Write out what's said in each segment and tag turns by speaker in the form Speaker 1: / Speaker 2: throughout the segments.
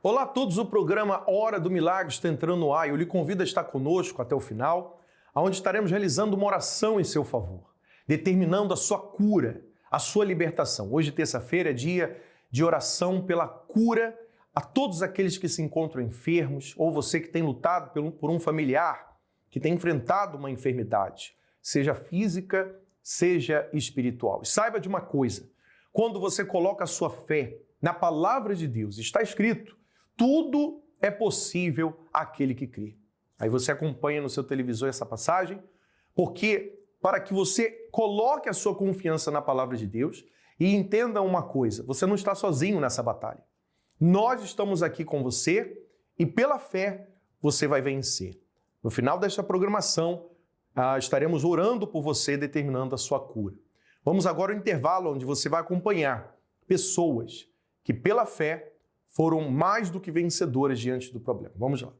Speaker 1: Olá a todos, o programa Hora do Milagre está entrando no ar. Eu lhe convido a estar conosco até o final, onde estaremos realizando uma oração em seu favor, determinando a sua cura, a sua libertação. Hoje, terça-feira, é dia de oração pela cura a todos aqueles que se encontram enfermos, ou você que tem lutado por um familiar que tem enfrentado uma enfermidade, seja física, seja espiritual. E saiba de uma coisa, quando você coloca a sua fé na palavra de Deus, está escrito: tudo é possível àquele que crê. Aí você acompanha no seu televisor essa passagem, porque para que você coloque a sua confiança na palavra de Deus e entenda uma coisa, você não está sozinho nessa batalha. Nós estamos aqui com você e pela fé você vai vencer. No final desta programação, estaremos orando por você, determinando a sua cura. Vamos agora ao intervalo onde você vai acompanhar pessoas que pela fé foram mais do que vencedoras diante do problema. Vamos lá.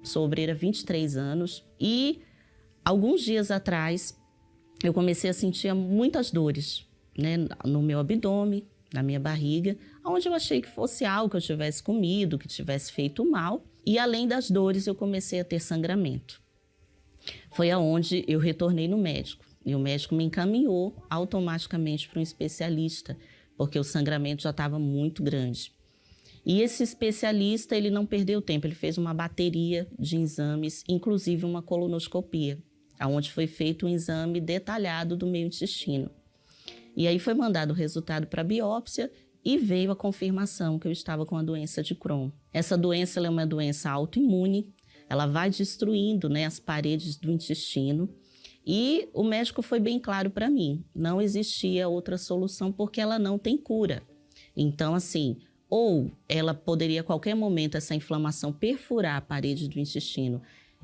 Speaker 2: Sou obreira há 23 anos e alguns dias atrás eu comecei a sentir muitas dores, no meu abdômen, na minha barriga, onde eu achei que fosse algo que eu tivesse comido, que tivesse feito mal. E além das dores, eu comecei a ter sangramento. Foi aonde eu retornei no médico e o médico me encaminhou automaticamente para um especialista, porque o sangramento já estava muito grande. E esse especialista, ele não perdeu tempo, ele fez uma bateria de exames, inclusive uma colonoscopia, onde foi feito um exame detalhado do meu intestino. E aí foi mandado o resultado para biópsia e veio a confirmação que eu estava com a doença de Crohn. Essa doença ela é uma doença autoimune, ela vai destruindo, as paredes do intestino. E o médico foi bem claro para mim, não existia outra solução porque ela não tem cura. Então, assim, ou ela poderia a qualquer momento, essa inflamação, perfurar a parede do intestino,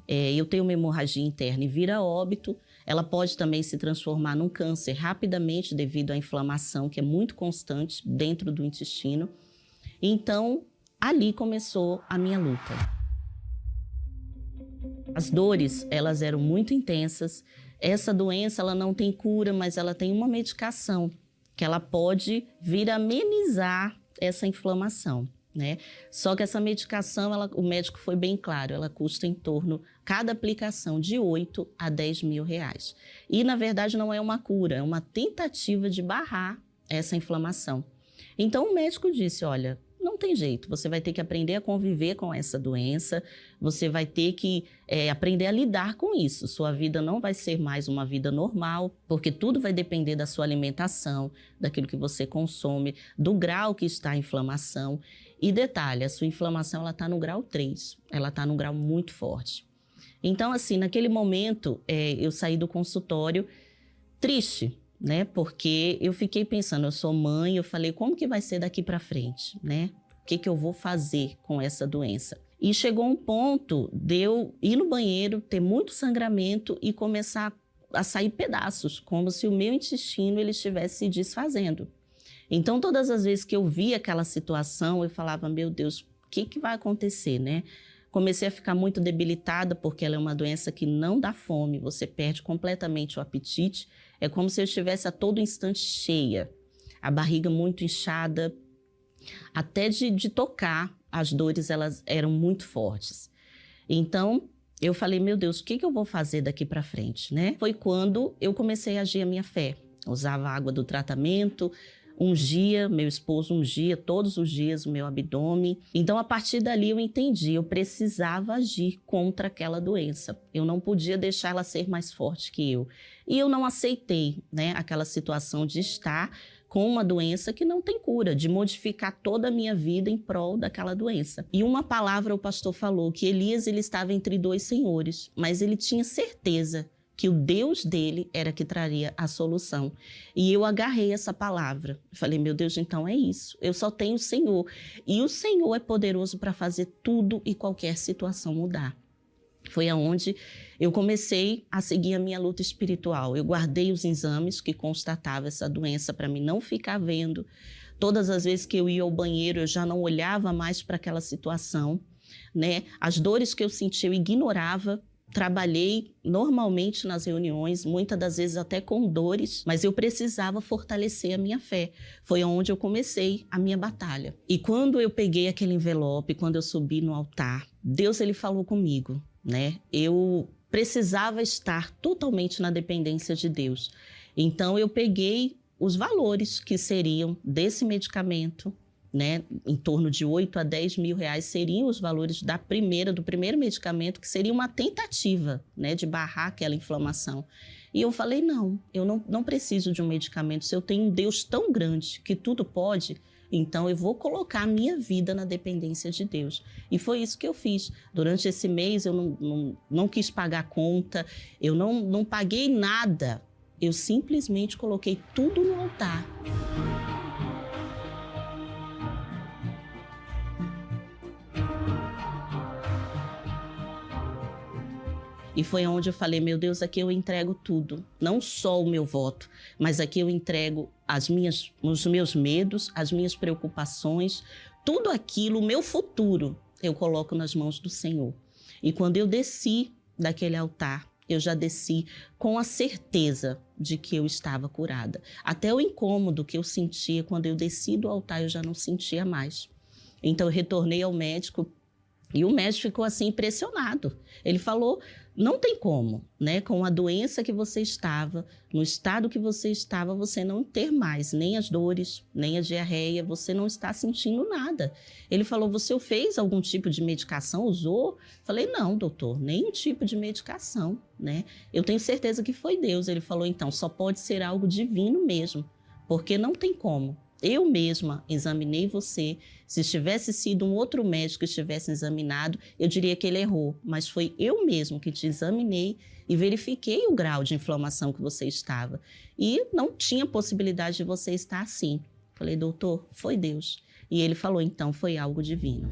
Speaker 2: eu tenho uma hemorragia interna e vir a óbito. Ela pode também se transformar num câncer rapidamente devido à inflamação, que é muito constante dentro do intestino. Então, ali começou a minha luta. As dores, elas eram muito intensas. Essa doença, ela não tem cura, mas ela tem uma medicação que ela pode vir a amenizar essa inflamação, Só que essa medicação, o médico foi bem claro, ela custa em torno, cada aplicação, de 8 a 10 mil reais. E, na verdade, não é uma cura, é uma tentativa de barrar essa inflamação. Então, o médico disse, olha, não tem jeito, você vai ter que aprender a conviver com essa doença, você vai ter que aprender a lidar com isso. Sua vida não vai ser mais uma vida normal, porque tudo vai depender da sua alimentação, daquilo que você consome, do grau que está a inflamação. E detalhe, a sua inflamação está no grau 3, ela está num grau muito forte. Então, assim, naquele momento, eu saí do consultório triste, porque eu fiquei pensando, eu sou mãe, eu falei, como que vai ser daqui para frente, O que eu vou fazer com essa doença? E chegou um ponto de eu ir no banheiro, ter muito sangramento e começar a sair pedaços, como se o meu intestino ele estivesse se desfazendo. Então, todas as vezes que eu via aquela situação, eu falava, meu Deus, o que vai acontecer, Comecei a ficar muito debilitada, porque ela é uma doença que não dá fome, você perde completamente o apetite. É como se eu estivesse a todo instante cheia, a barriga muito inchada, até de tocar, as dores elas eram muito fortes. Então, eu falei, meu Deus, o que eu vou fazer daqui para frente, Foi quando eu comecei a agir a minha fé. Usava a água do tratamento, ungia, meu esposo ungia todos os dias o meu abdômen. Então, a partir dali eu entendi, eu precisava agir contra aquela doença. Eu não podia deixar ela ser mais forte que eu. E eu não aceitei, aquela situação de estar com uma doença que não tem cura, de modificar toda a minha vida em prol daquela doença. E uma palavra o pastor falou, que Elias ele estava entre dois senhores, mas ele tinha certeza que o Deus dele era que traria a solução. E eu agarrei essa palavra. Falei, meu Deus, então é isso. Eu só tenho o Senhor. E o Senhor é poderoso para fazer tudo e qualquer situação mudar. Foi aonde eu comecei a seguir a minha luta espiritual. Eu guardei os exames que constatavam essa doença para mim não ficar vendo. Todas as vezes que eu ia ao banheiro, eu já não olhava mais para aquela situação, As dores que eu sentia, eu ignorava. trabalhei normalmente nas reuniões, muitas das vezes até com dores, mas eu precisava fortalecer a minha fé. Foi onde eu comecei a minha batalha. E quando eu peguei aquele envelope, quando eu subi no altar, Deus ele falou comigo, né? Eu precisava estar totalmente na dependência de Deus. Então eu peguei os valores que seriam desse medicamento, né, em torno de 8 a 10 mil reais seriam os valores do primeiro medicamento, que seria uma tentativa, né, de barrar aquela inflamação. E eu falei, não, eu não preciso de um medicamento. Se eu tenho um Deus tão grande que tudo pode, então eu vou colocar a minha vida na dependência de Deus. E foi isso que eu fiz. Durante esse mês eu não quis pagar conta, eu não paguei nada. Eu simplesmente coloquei tudo no altar. E foi onde eu falei, meu Deus, aqui eu entrego tudo. Não só o meu voto, mas aqui eu entrego os meus medos, as minhas preocupações, tudo aquilo, o meu futuro, eu coloco nas mãos do Senhor. E quando eu desci daquele altar, eu já desci com a certeza de que eu estava curada. Até o incômodo que eu sentia quando eu desci do altar, eu já não sentia mais. Então eu retornei ao médico e o médico ficou assim impressionado. Ele falou, não tem como, né? Com a doença que você estava, no estado que você estava, você não ter mais nem as dores, nem a diarreia, você não está sentindo nada. Ele falou, você fez algum tipo de medicação, usou? Falei, não, doutor, nenhum tipo de medicação, né? Eu tenho certeza que foi Deus. Ele falou, então, só pode ser algo divino mesmo, porque não tem como. Eu mesma examinei você. Se tivesse sido um outro médico que estivesse examinado, eu diria que ele errou. Mas foi eu mesmo que te examinei e verifiquei o grau de inflamação que você estava. E não tinha possibilidade de você estar assim. Falei, doutor, foi Deus. E ele falou, então, foi algo divino.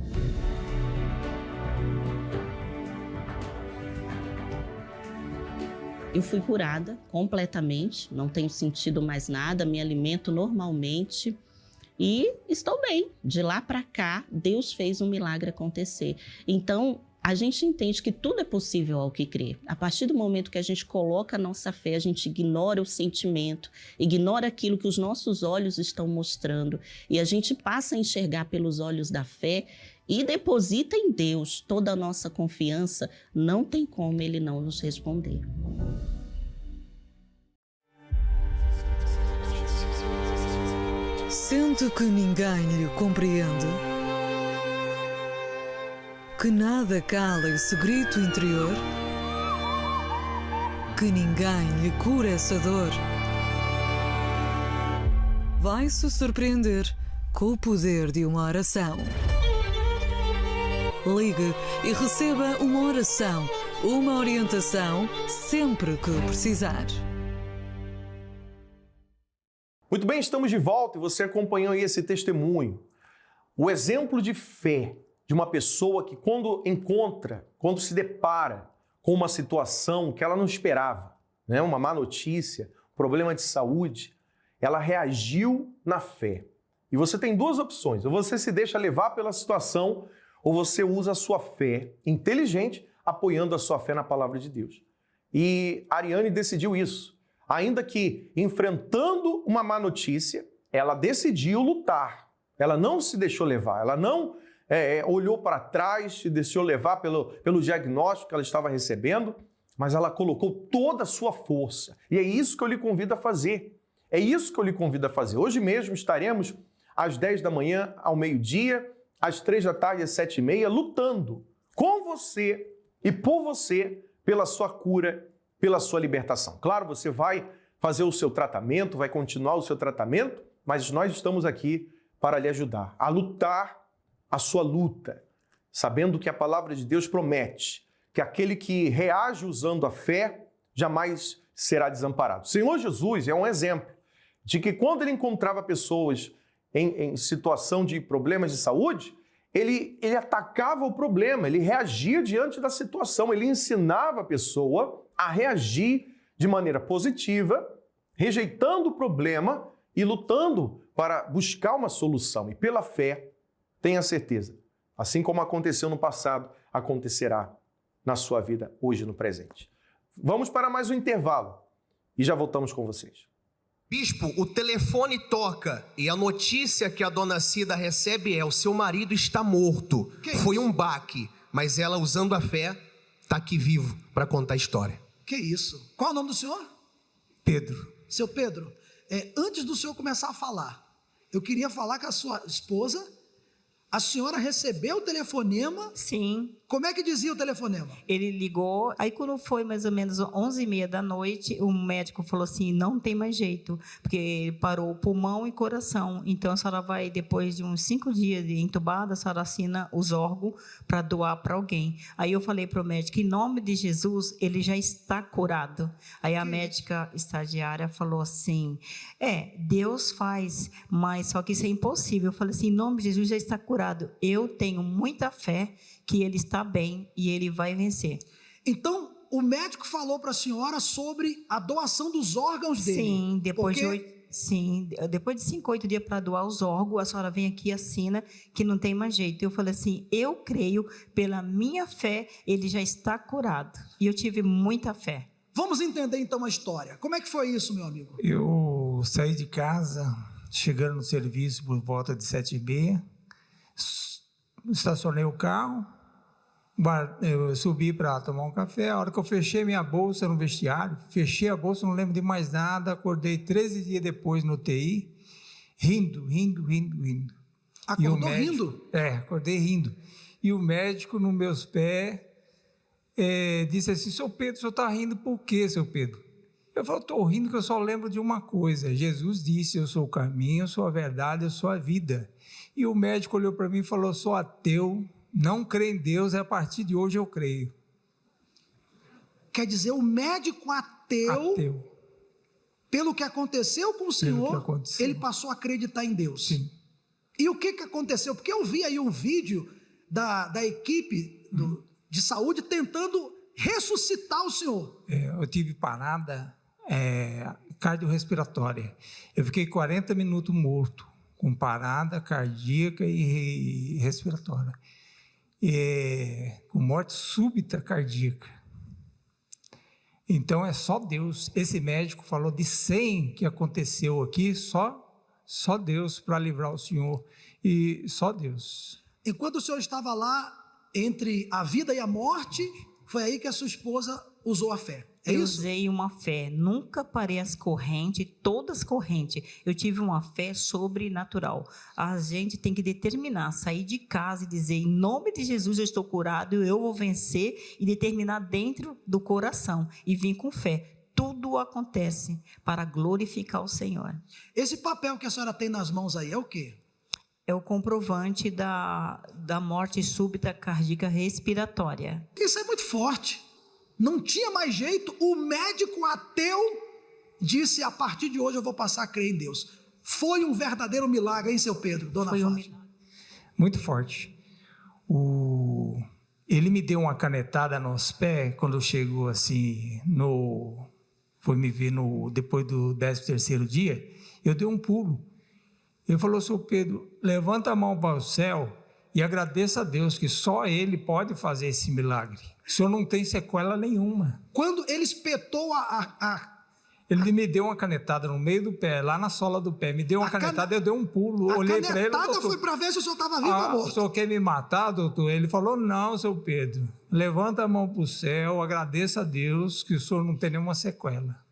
Speaker 2: Eu fui curada completamente, não tenho sentido mais nada, me alimento normalmente e estou bem. De lá para cá, Deus fez um milagre acontecer. Então, a gente entende que tudo é possível ao que crê. A partir do momento que a gente coloca a nossa fé, a gente ignora o sentimento, ignora aquilo que os nossos olhos estão mostrando e a gente passa a enxergar pelos olhos da fé e deposita em Deus toda a nossa confiança, não tem como Ele não nos responder.
Speaker 3: Sente que ninguém lhe compreende? Que nada cala esse grito interior? Que ninguém lhe cura essa dor? Vai se surpreender com o poder de uma oração. Ligue e receba uma oração, uma orientação, sempre que precisar.
Speaker 1: Muito bem, estamos de volta e você acompanhou aí esse testemunho. O exemplo de fé de uma pessoa que quando se depara com uma situação que ela não esperava, né? Uma má notícia, problema de saúde, ela reagiu na fé. E você tem duas opções, ou você se deixa levar pela situação, ou você usa a sua fé inteligente, apoiando a sua fé na palavra de Deus. E a Ariane decidiu isso. Ainda que enfrentando uma má notícia, ela decidiu lutar. Ela não se deixou levar, ela não olhou para trás, se deixou levar pelo diagnóstico que ela estava recebendo, mas ela colocou toda a sua força. E é isso que eu lhe convido a fazer. É isso que eu lhe convido a fazer. Hoje mesmo estaremos às 10 da manhã, ao meio-dia, às 3 da tarde, às 7h30, lutando com você e por você pela sua cura, pela sua libertação. Claro, você vai fazer o seu tratamento, vai continuar o seu tratamento, mas nós estamos aqui para lhe ajudar a lutar a sua luta, sabendo que a palavra de Deus promete que aquele que reage usando a fé jamais será desamparado. O Senhor Jesus é um exemplo de que quando ele encontrava pessoas em situação de problemas de saúde, ele atacava o problema, ele reagia diante da situação, ele ensinava a pessoa a reagir de maneira positiva, rejeitando o problema e lutando para buscar uma solução. E pela fé, tenha certeza, assim como aconteceu no passado, acontecerá na sua vida hoje no presente. Vamos para mais um intervalo e já voltamos com vocês.
Speaker 4: Bispo, o telefone toca e a notícia que a dona Cida recebe é: o seu marido está morto. Foi um baque, mas ela, usando a fé, está aqui vivo para contar a história.
Speaker 5: Que isso? Qual é o nome do senhor?
Speaker 6: Pedro.
Speaker 5: Seu Pedro, antes do senhor começar a falar, eu queria falar com a sua esposa. A senhora recebeu o telefonema?
Speaker 7: Sim.
Speaker 5: Como é que dizia o telefonema?
Speaker 7: Ele ligou, aí quando foi mais ou menos 11h30 da noite, o médico falou assim, não tem mais jeito, porque parou pulmão e coração, então a senhora vai, depois de uns 5 dias de entubada, a senhora assina os órgãos para doar para alguém. Aí eu falei para o médico, em nome de Jesus, ele já está curado. Aí a médica estagiária falou assim, Deus faz, mas só que isso é impossível. Eu falei assim, em nome de Jesus já está curado. Eu tenho muita fé que ele está bem e ele vai vencer.
Speaker 5: Então, o médico falou para a senhora sobre a doação dos órgãos dele?
Speaker 7: Sim, depois de 5, 8 dias para doar os órgãos, a senhora vem aqui e assina que não tem mais jeito. Eu falei assim, eu creio, pela minha fé, ele já está curado. E eu tive muita fé.
Speaker 5: Vamos entender então a história. Como é que foi isso, meu amigo?
Speaker 6: Eu saí de casa, chegando no serviço por volta de 7h30, estacionei o carro, eu subi para tomar um café. A hora que eu fechei minha bolsa no vestiário, fechei a bolsa, não lembro de mais nada, acordei 13 dias depois no UTI, rindo.
Speaker 5: Acordou rindo?
Speaker 6: Acordei rindo. E o médico, nos meus pés, disse assim, seu Pedro, o senhor está rindo por quê, seu Pedro? Eu falei, estou rindo que eu só lembro de uma coisa, Jesus disse, eu sou o caminho, eu sou a verdade, eu sou a vida. E o médico olhou para mim e falou, sou ateu, não creio em Deus, a partir de hoje eu creio.
Speaker 5: Quer dizer, o médico ateu, pelo que aconteceu com o senhor, ele passou a acreditar em Deus.
Speaker 6: Sim.
Speaker 5: E o que aconteceu? Porque eu vi aí um vídeo da equipe de saúde tentando ressuscitar o senhor.
Speaker 6: Eu tive parada cardiorrespiratória. Eu fiquei 40 minutos morto, com parada cardíaca e respiratória. Com morte súbita cardíaca. Então é só Deus. Esse médico falou de 100 que aconteceu aqui, só Deus para livrar o senhor. E só Deus.
Speaker 5: Enquanto o senhor estava lá, entre a vida e a morte, foi aí que a sua esposa usou a fé.
Speaker 7: Eu usei uma fé, nunca parei as correntes, todas correntes. Eu tive uma fé sobrenatural. A gente tem que determinar, sair de casa e dizer, em nome de Jesus eu estou curado, eu vou vencer, e determinar dentro do coração e vir com fé. Tudo acontece para glorificar o Senhor.
Speaker 5: Esse papel que a senhora tem nas mãos aí é o quê?
Speaker 7: É o comprovante da morte súbita cardíaca respiratória.
Speaker 5: Isso é muito forte. Não tinha mais jeito, o médico ateu disse, a partir de hoje eu vou passar a crer em Deus. Foi um verdadeiro milagre, hein, seu Pedro, dona Fátima?
Speaker 6: Muito forte. Ele me deu uma canetada nos pés, quando chegou assim, foi me ver depois do 13º dia, eu dei um pulo. Ele falou, seu Pedro, levanta a mão para o céu e agradeça a Deus, que só Ele pode fazer esse milagre. O senhor não tem sequela nenhuma.
Speaker 5: Quando ele espetou
Speaker 6: Ele me deu uma canetada no meio do pé, lá na sola do pé. Me deu uma canetada, eu dei um pulo, olhei para ele. A
Speaker 5: canetada foi para ver se o senhor estava vivo ou morto.
Speaker 6: O senhor quer me matar, doutor? Ele falou, não, seu Pedro. Levanta a mão para o céu, agradeça a Deus, que o senhor não tem nenhuma sequela.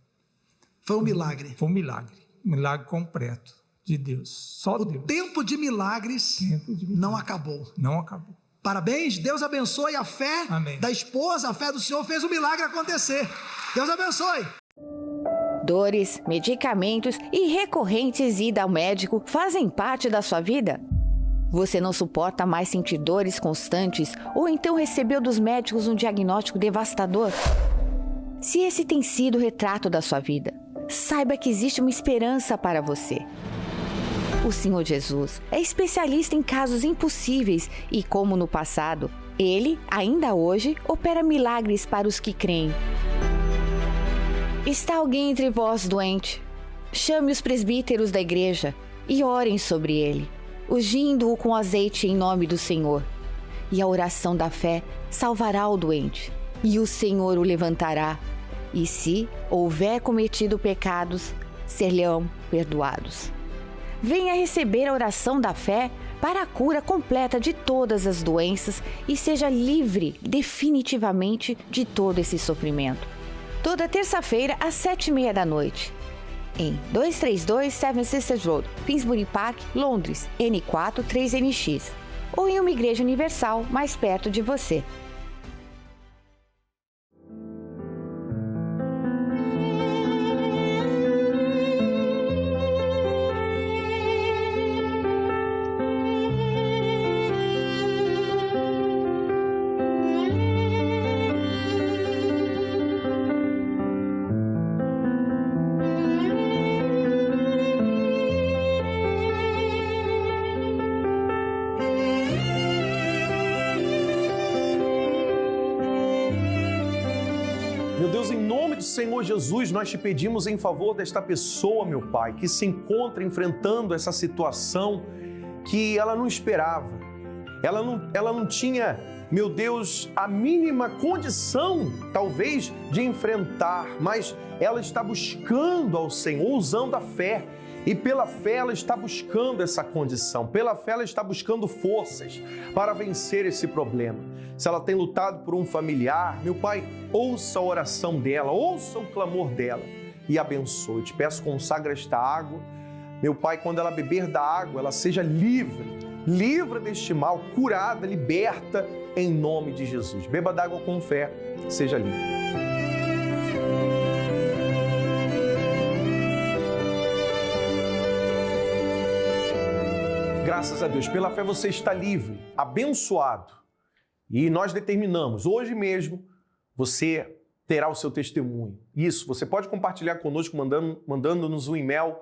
Speaker 5: Foi um milagre.
Speaker 6: Foi um milagre. Um milagre completo de Deus. Só Deus.
Speaker 5: O tempo de milagres não acabou.
Speaker 6: Não acabou.
Speaker 5: Parabéns, Deus abençoe a fé da esposa, a fé do senhor fez o milagre acontecer. Deus abençoe.
Speaker 8: Dores, medicamentos e recorrentes ida ao médico fazem parte da sua vida? Você não suporta mais sentir dores constantes ou então recebeu dos médicos um diagnóstico devastador? Se esse tem sido o retrato da sua vida, saiba que existe uma esperança para você. O Senhor Jesus é especialista em casos impossíveis e, como no passado, Ele, ainda hoje, opera milagres para os que creem. Está alguém entre vós doente? Chame os presbíteros da igreja e orem sobre ele, ungindo-o com azeite em nome do Senhor. E a oração da fé salvará o doente, e o Senhor o levantará, e se houver cometido pecados, ser-lhe-ão perdoados. Venha receber a oração da fé para a cura completa de todas as doenças e seja livre definitivamente de todo esse sofrimento. Toda terça-feira às 7h30 da noite, em 232 Seven Sisters Road, Finsbury Park, Londres, N4 3NX, ou em uma igreja universal mais perto de você.
Speaker 1: Meu Deus, em nome do Senhor Jesus, nós te pedimos em favor desta pessoa, meu Pai, que se encontra enfrentando essa situação que ela não esperava. Ela não tinha, meu Deus, a mínima condição, talvez, de enfrentar, mas ela está buscando ao Senhor, usando a fé. E pela fé ela está buscando essa condição, pela fé ela está buscando forças para vencer esse problema. Se ela tem lutado por um familiar, meu Pai, ouça a oração dela, ouça o clamor dela e abençoe. Te peço, consagra esta água. Meu Pai, quando ela beber da água, ela seja livre deste mal, curada, liberta, em nome de Jesus. Beba d'água com fé, seja livre. Graças a Deus, pela fé você está livre, abençoado. E nós determinamos, hoje mesmo, você terá o seu testemunho. Isso, você pode compartilhar conosco mandando-nos um e-mail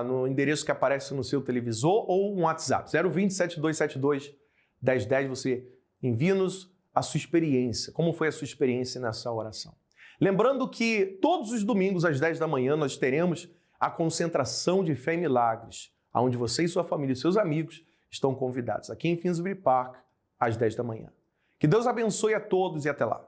Speaker 1: no endereço que aparece no seu televisor ou um WhatsApp, 020-7272-1010. Você envia-nos a sua experiência, como foi a sua experiência nessa oração. Lembrando que todos os domingos às 10 da manhã nós teremos a concentração de fé e milagres, onde você e sua família e seus amigos estão convidados, aqui em Finsbury Park, às 10 da manhã. Que Deus abençoe a todos e até lá.